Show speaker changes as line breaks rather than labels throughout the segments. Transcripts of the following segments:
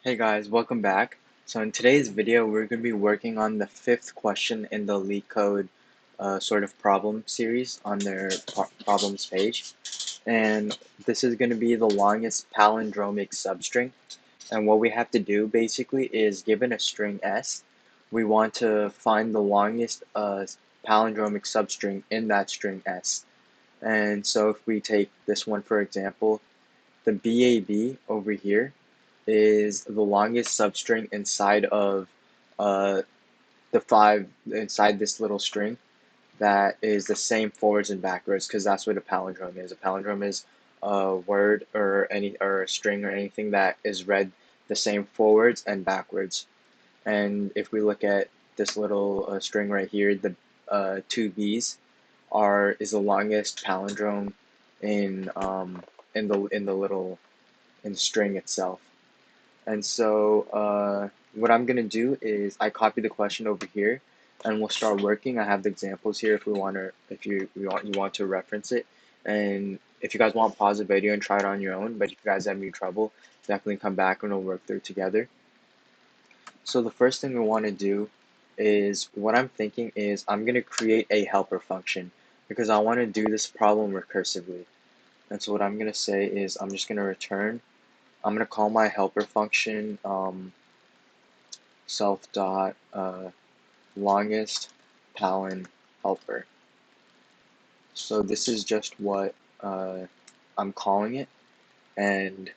Hey guys, welcome back. So in today's video, we're going to be working on the fifth question in the Leetcode sort of problem series on their problems page. And this is going to be the longest palindromic substring. And what we have to do basically is given a string S, we want to find the longest palindromic substring in that string S. And so if we take this one for example, the BAB over here is the longest substring inside of uh, inside this little string that is the same forwards and backwards because that's what a palindrome is. A palindrome is a word or a string or anything that is read the same forwards and backwards. And if we look at this little string right here, the two B's is the longest palindrome in in the string itself. And so what I'm gonna do is I copy the question over here, and we'll start working. I have the examples here if we want to, if you want to reference it. And if you guys want, pause the video and try it on your own. But if you guys have any trouble, definitely come back and we'll work through it together. So the first thing we want to do is what I'm thinking is I'm gonna create a helper function because I want to do this problem recursively. And so what I'm gonna say is I'm just gonna return. I'm gonna call my helper function self dot longest palin helper. So this is just what I'm calling it, and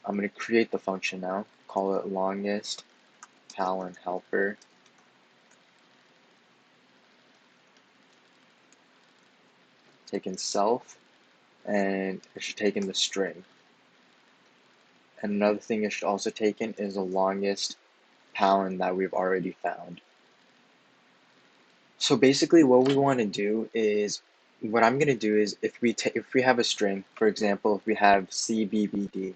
I'm going to create the function now. Call it longest palin helper. Taking self, and it should take in the string. And another thing it should also take in is the longest palin that we've already found. So basically what we want to do is, what I'm going to do is if we have a string, for example, if we have CBBD,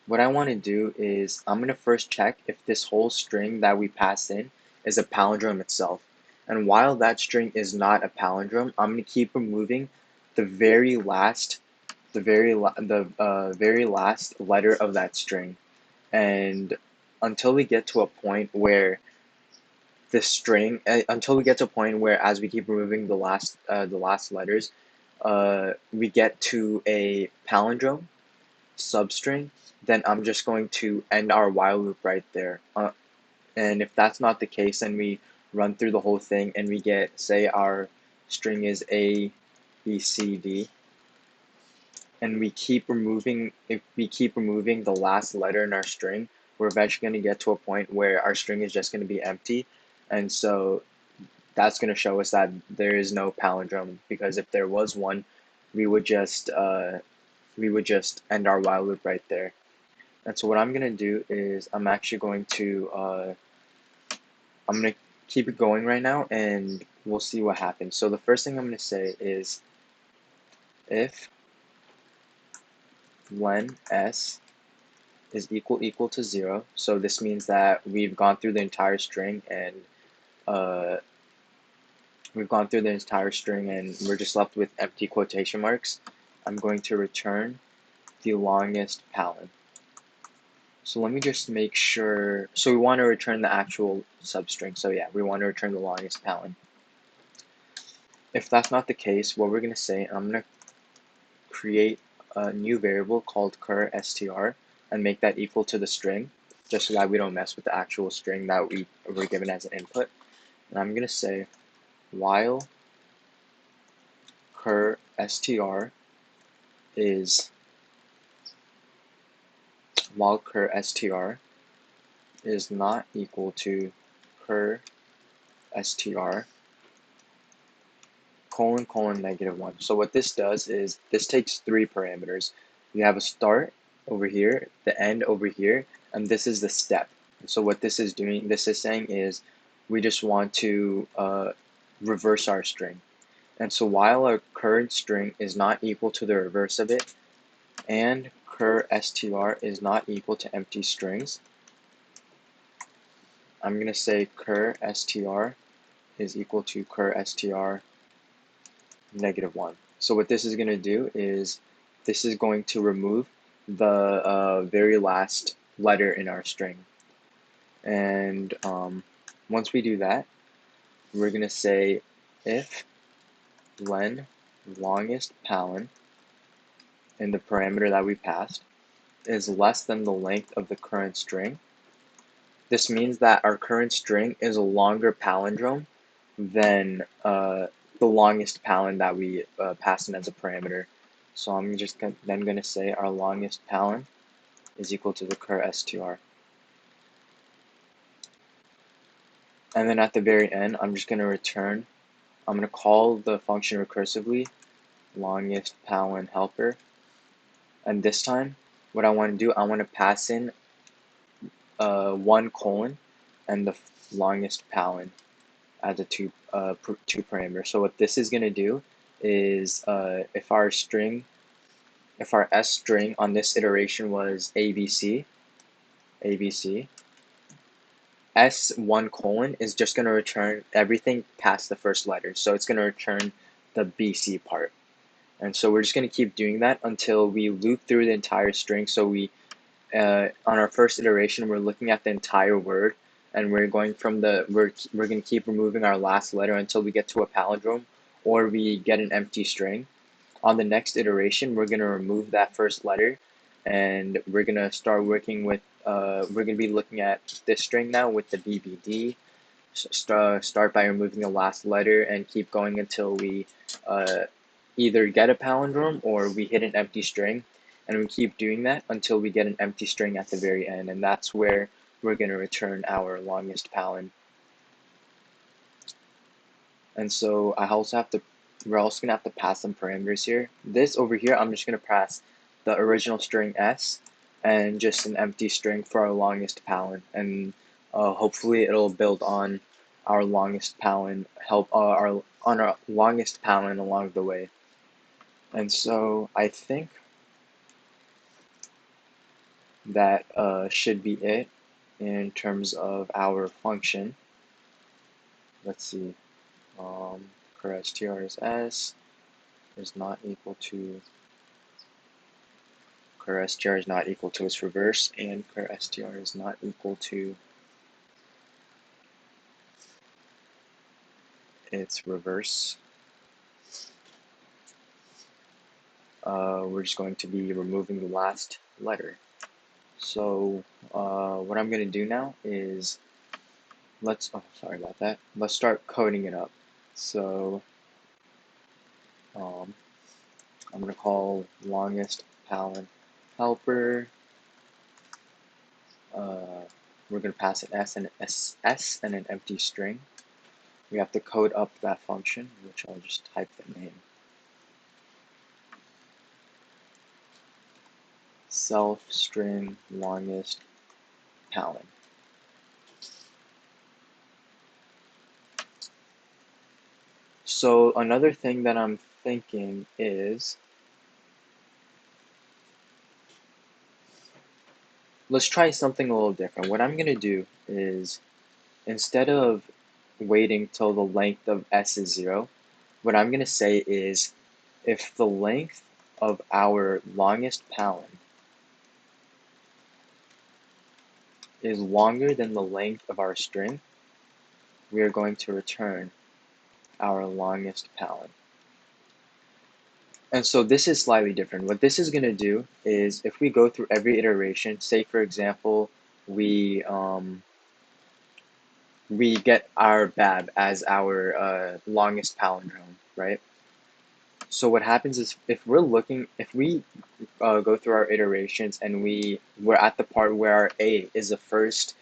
what I want to do is I'm going to first check if this whole string that we pass in is a palindrome itself. And while that string is not a palindrome, I'm going to keep removing the very last very last letter of that string. And until we get to a point where until we get to a point where as we keep removing the last letters, we get to a palindrome substring, then I'm just going to end our while loop right there. And if that's not the case, then we run through the whole thing and we get, say our string is A, B, C, D, and if we keep removing the last letter in our string, we're eventually going to get to a point where our string is just going to be empty. And so that's going to show us that there is no palindrome, because if there was one, we would just end our while loop right there. And so what I'm gonna do is I'm actually going to I'm gonna keep it going right now, and we'll see what happens. So the first thing I'm gonna say is if when s is equal to 0, so this means that we've gone through the entire string and uh, we're just left with empty quotation marks. I'm going to return the longest palin. So let me just make sure. So we want to return the actual substring. So yeah, we want to return the longest palin. If that's not the case, what we're going to say, I'm going to create a new variable called cur_str and make that equal to the string, just so that we don't mess with the actual string that we were given as an input. And I'm going to say while cur_str is not equal to cur_str colon -1. So what this does is this takes three parameters. We have a start over here, the end over here, and this is the step. So what this is saying is we just want to reverse our string. And so while our current string is not equal to the reverse of it, and cur_str is not equal to empty strings, I'm going to say cur_str is equal to cur_str -1. So what this is going to do is this is going to remove the very last letter in our string. And once we do that, we're going to say if len longest palin in the parameter that we passed is less than the length of the current string. This means that our current string is a longer palindrome than the longest palin that we passed in as a parameter. So I'm just then going to say our longest palin is equal to the cur str. And then at the very end, I'm just going to return, I'm going to call the function recursively, longest palin helper. And this time, what I want to do, I want to pass in 1 colon and the longest palin as a two parameter. So what this is going to do is if our S string on this iteration was ABC, S1 colon is just going to return everything past the first letter. So it's going to return the BC part. And so we're just going to keep doing that until we loop through the entire string. So we, on our first iteration, we're looking at the entire word, and we're going from we're going to keep removing our last letter until we get to a palindrome or we get an empty string. On the next iteration, we're going to remove that first letter, and we're going to start working with, we're going to be looking at this string now with the BBD. Start by removing the last letter and keep going until we either get a palindrome or we hit an empty string, and we keep doing that until we get an empty string at the very end, and that's where we're going to return our longest palin. And so we're also going to have to pass some parameters here. This over here, I'm just going to pass the original string s and just an empty string for our longest palin, and hopefully it'll build on our longest palin on our longest palin along the way. And so I think that should be it in terms of our function. Let's see. Cur str is s is not equal to cur str is not equal to its reverse, and cur str is not equal to its reverse. We're just going to be removing the last letter. So what I'm going to do now is sorry about that. Let's start coding it up. So I'm going to call longest palin helper. We're going to pass an s and an empty string. We have to code up that function, which I'll just type the name. Self string longest palin. So another thing that I'm thinking is, let's try something a little different. What I'm going to do is, instead of waiting till the length of s is 0, what I'm going to say is, if the length of our longest palin is longer than the length of our string, we are going to return our longest palin. And so this is slightly different. What this is going to do is, if we go through every iteration, say for example, we get our bab as our longest palindrome, right? So what happens is, if we go through our iterations and we're at the part where our A is the first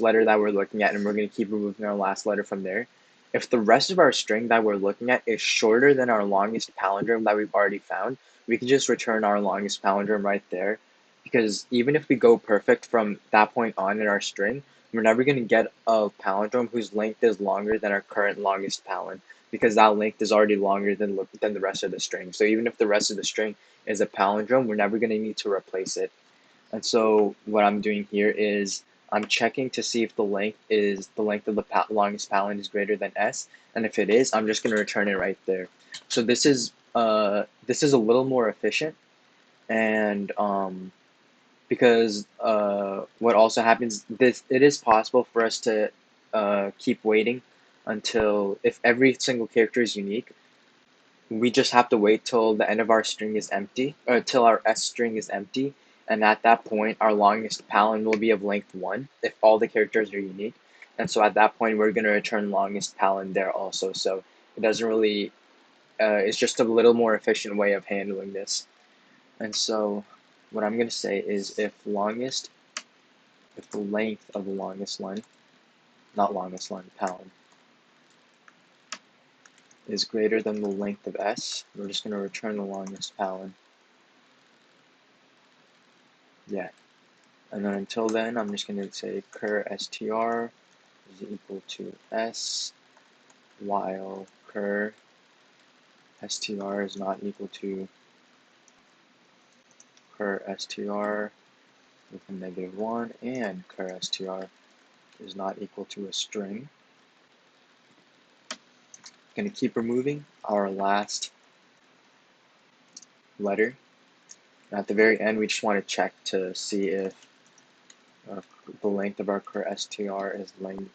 letter that we're looking at, and we're going to keep removing our last letter from there. If the rest of our string that we're looking at is shorter than our longest palindrome that we've already found, we can just return our longest palindrome right there. Because even if we go perfect from that point on in our string, we're never going to get a palindrome whose length is longer than our current longest palin, because that length is already longer than the rest of the string. So even if the rest of the string is a palindrome, we're never going to need to replace it. And so what I'm doing here is, I'm checking to see if the length of the longest palin is greater than s, and if it is, I'm just going to return it right there. So this is a little more efficient, And because what also happens, it is possible for us to keep waiting until, if every single character is unique, we just have to wait till the end of our string is empty, or till our S string is empty, and at that point our longest palin will be of length 1 if all the characters are unique. And so at that point we're going to return longest palin there also. So it doesn't really, it's just a little more efficient way of handling this. And so what I'm going to say is, if the length of the longest line, not longest line, palin, is greater than the length of S, we're just going to return the longest palin. Yeah. And then until then, I'm just going to say cur str is equal to S, while cur str is not equal to cur str with a -1, and cur str is not equal to a string. Going to keep removing our last letter. And at the very end, we just want to check to see if the length of our cur str is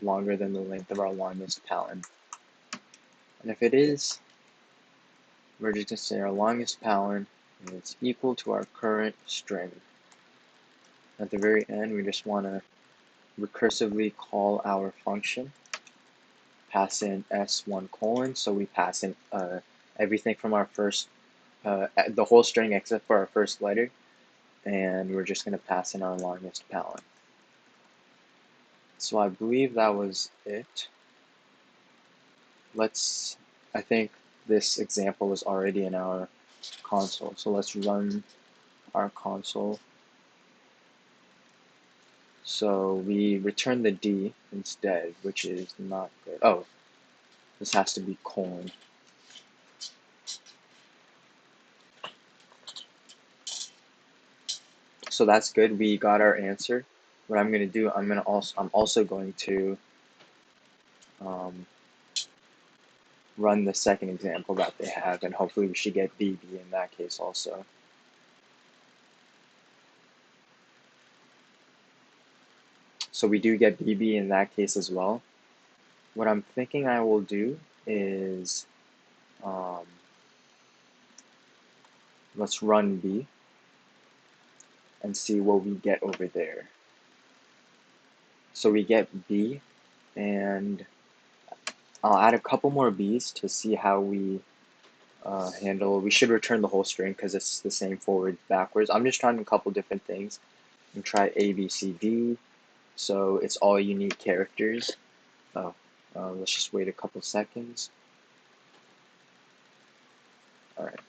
longer than the length of our longest palin. And if it is, we're just going to say our longest palin is equal to our current string. At the very end, we just want to recursively call our function, pass in s1 : so we pass in everything from our first, the whole string except for our first letter, and we're just going to pass in our longest palin. So I believe that was it. I think this example is already in our console, so let's run our console. So we return the D instead, which is not good. Oh, this has to be colon. So that's good. We got our answer. What I'm going to do, I'm also going to run the second example that they have, and hopefully we should get BB in that case also. So we do get BB in that case as well. What I'm thinking I will do is, let's run B and see what we get over there. So we get B, and I'll add a couple more B's to see how we handle. We should return the whole string because it's the same forward, backwards. I'm just trying a couple different things. And try A, B, C, D. So it's all unique characters. Oh, let's just wait a couple seconds. All right.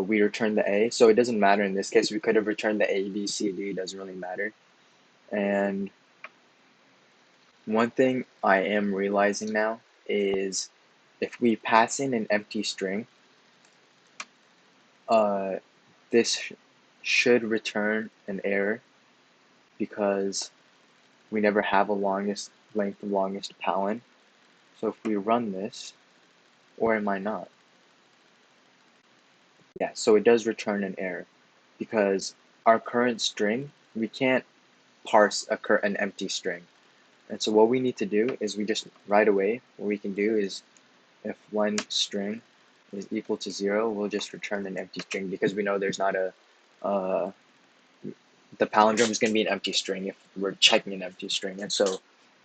We returned the A, so it doesn't matter in this case. We could have returned the A, B, C, D. It doesn't really matter. And one thing I am realizing now is, if we pass in an empty string, this should return an error because we never have a length of longest palin. So if we run this, or it might not. Yeah, so it does return an error because our current string, we can't parse an empty string. And so what we need to do is, we just right away, what we can do is, if one string is equal to 0, we'll just return an empty string because we know there's not the palindrome is going to be an empty string if we're checking an empty string. And so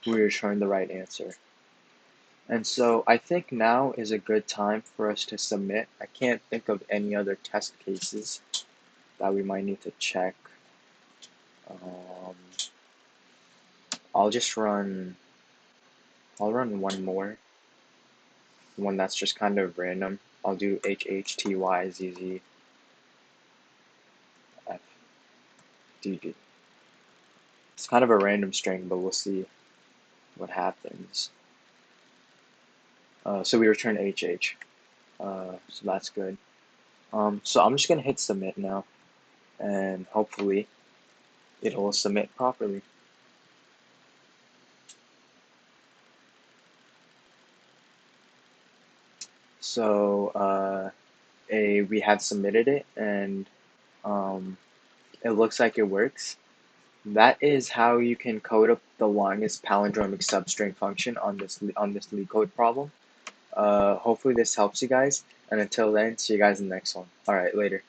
we return the right answer. And so I think now is a good time for us to submit. I can't think of any other test cases that we might need to check. I'll run one more. One that's just kind of random. I'll do HHTYZZFDG. It's kind of a random string, but we'll see what happens. So we return HH. So that's good. So I'm just going to hit submit now, and hopefully it will submit properly. So So we have submitted it, and um, it looks like it works. That is how you can code up the longest palindromic substring function on this Leetcode problem. Hopefully this helps you guys, and until then, see you guys in the next one. All right, later.